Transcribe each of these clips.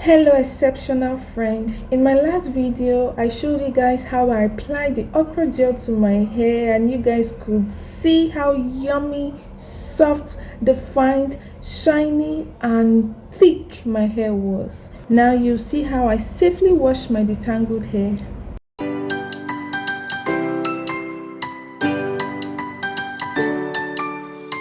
Hello exceptional friend. In my last video I showed you guys how I applied the okra gel to my hair and you guys could see how yummy, soft, defined, shiny and thick my hair was. Now you see how I safely wash my detangled hair.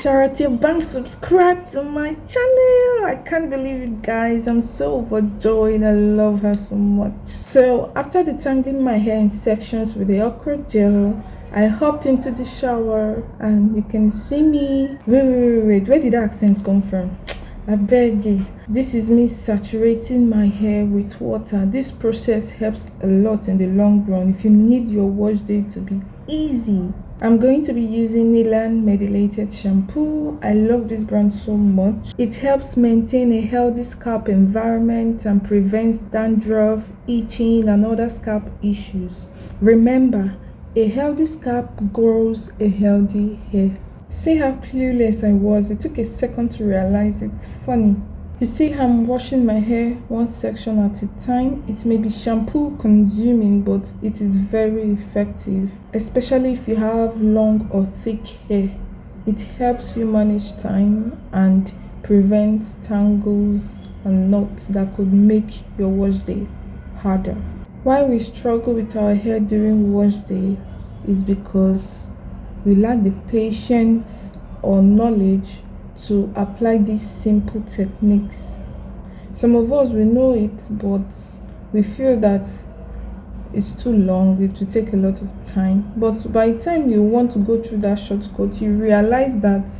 Charity Bank, subscribe to my channel. I can't believe it, guys. I'm so overjoyed. I love her so much. So after detangling my hair in sections with the okra gel, I hopped into the shower and you can see me. Wait, where did the accent come from? I beg you. This is me saturating my hair with water. This process helps a lot in the long run if you need your wash day to be easy. I'm going to be using Nilan Medicated Shampoo. I love this brand so much. It helps maintain a healthy scalp environment and prevents dandruff, itching, and other scalp issues. Remember, a healthy scalp grows a healthy hair. See how clueless I was. It took a second to realize it's funny. You see how I'm washing my hair one section at a time. It may be shampoo consuming, but it is very effective, especially if you have long or thick hair. It helps you manage time and prevents tangles and knots that could make your wash day harder. Why we struggle with our hair during wash day is because we lack the patience or knowledge to apply these simple techniques. Some of us, we know it, but we feel that it's too long, it will take a lot of time. But by the time you want to go through that shortcut, you realize that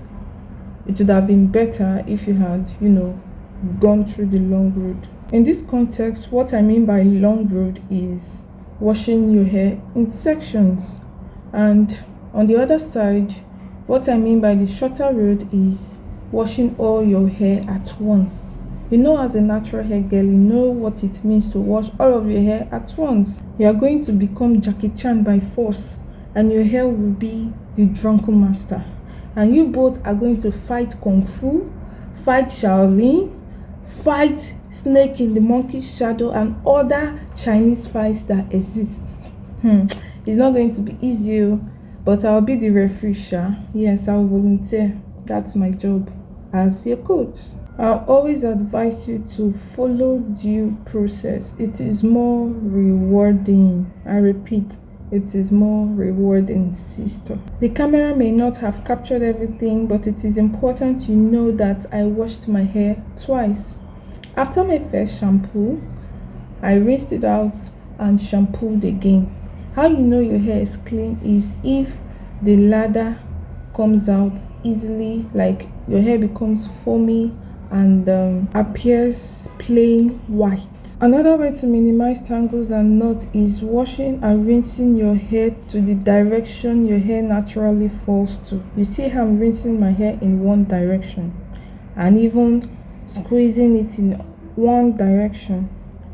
it would have been better if you had, gone through the long road. In this context, what I mean by long road is washing your hair in sections. And on the other side, what I mean by the shorter road is washing all your hair at once. As a natural hair girl, you know what it means to wash all of your hair at once. You are going to become Jackie Chan by force, and your hair will be the drunken master. And you both are going to fight Kung Fu, fight Shaolin, fight Snake in the Monkey's Shadow, and other Chinese fights that exist. It's not going to be easy, but I'll be the referee, Sha. Yes, I'll volunteer. That's my job as your coach. I'll always advise you to follow due process. It is more rewarding. I repeat, it is more rewarding, sister. The camera may not have captured everything, but it is important you know that I washed my hair twice. After my first shampoo, I rinsed it out and shampooed again. How you know your hair is clean is if the lather comes out easily, like your hair becomes foamy and appears plain white. Another way to minimize tangles and knots is washing and rinsing your hair to the direction your hair naturally falls to. You see how I'm rinsing my hair in one direction and even squeezing it in one direction.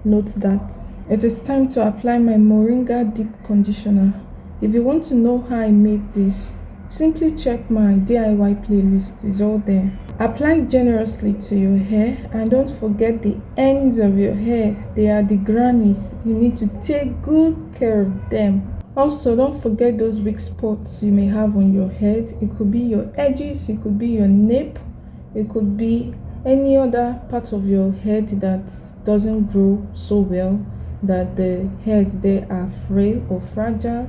Note that. It is time to apply my Moringa deep conditioner. If you want to know how I made this, simply check my DIY playlist, it's all there. Apply generously to your hair and don't forget the ends of your hair. They are the grannies. You need to take good care of them. Also, don't forget those weak spots you may have on your head. It could be your edges, it could be your nape, it could be any other part of your head that doesn't grow so well, that the hairs there are frail or fragile.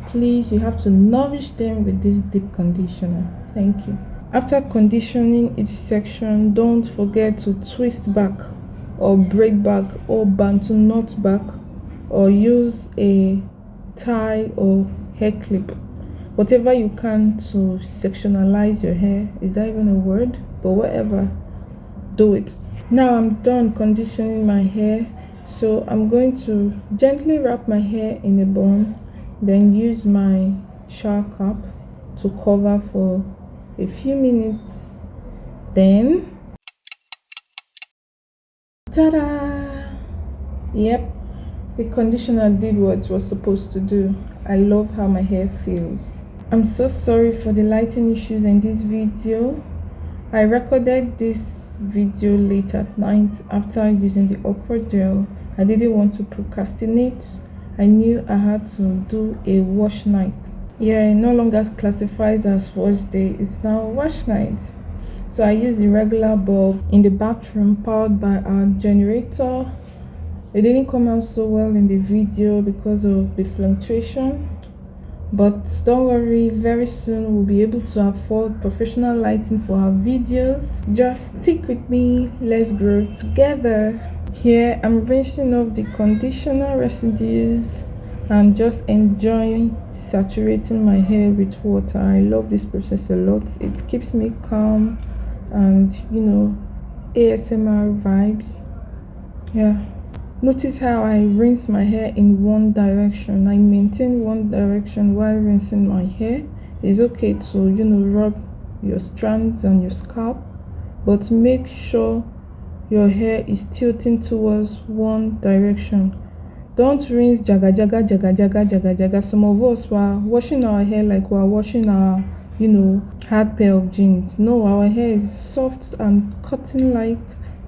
Please, you have to nourish them with this deep conditioner. Thank you. After conditioning each section, don't forget to twist back or braid back or bantu knot back or use a tie or hair clip. Whatever you can to sectionalize your hair. Is that even a word? But whatever, do it. Now I'm done conditioning my hair, so I'm going to gently wrap my hair in a bun, then use my shower cap to cover for a few minutes. Then, ta-da! Yep, the conditioner did what it was supposed to do. I love how my hair feels. I'm so sorry for the lighting issues in this video. I recorded this video late at night after using the okra gel. I didn't want to procrastinate. I knew I had to do a wash night. Yeah, it no longer classifies as wash day, it's now wash night. So I used the regular bulb in the bathroom powered by our generator. It didn't come out so well in the video because of the fluctuation, but don't worry, very soon we'll be able to afford professional lighting for our videos. Just stick with me, let's grow together. Here I'm rinsing off the conditioner residues and just enjoying saturating my hair with water. I love this process a lot. It keeps me calm and ASMR vibes. Yeah, notice how I rinse my hair in one direction. I maintain one direction while rinsing my hair. It's okay to rub your strands and your scalp, but make sure your hair is tilting towards one direction. Don't rinse jaga jaga jaga jaga jaga jaga. Some of us were washing our hair like we're washing our hard pair of jeans. No, our hair is soft and cotton like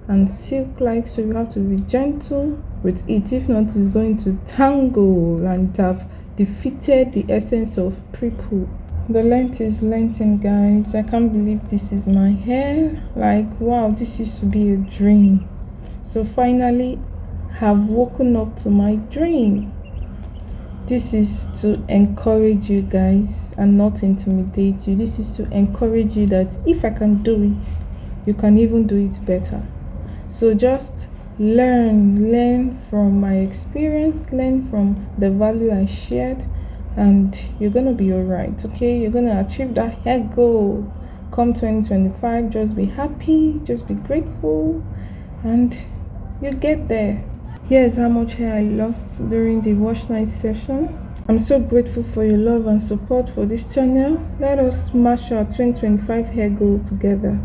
and silk like, so you have to be gentle with it. If not, it's going to tangle and have defeated the essence of Prepoo. The length is lengthened, guys. I can't believe this is my hair. Like, wow, this used to be a dream. So finally have woken up to my dream. This is to encourage you guys and not intimidate you. This is to encourage you that if I can do it, you can even do it better. So just learn from my experience, learn from the value I shared, and you're gonna be all right. Okay, you're gonna achieve that hair goal come 2025. Just be happy, just be grateful, and you get there. Here's how much hair I lost during the wash night session. I'm so grateful for your love and support for this channel. Let us smash our 2025 hair goal together.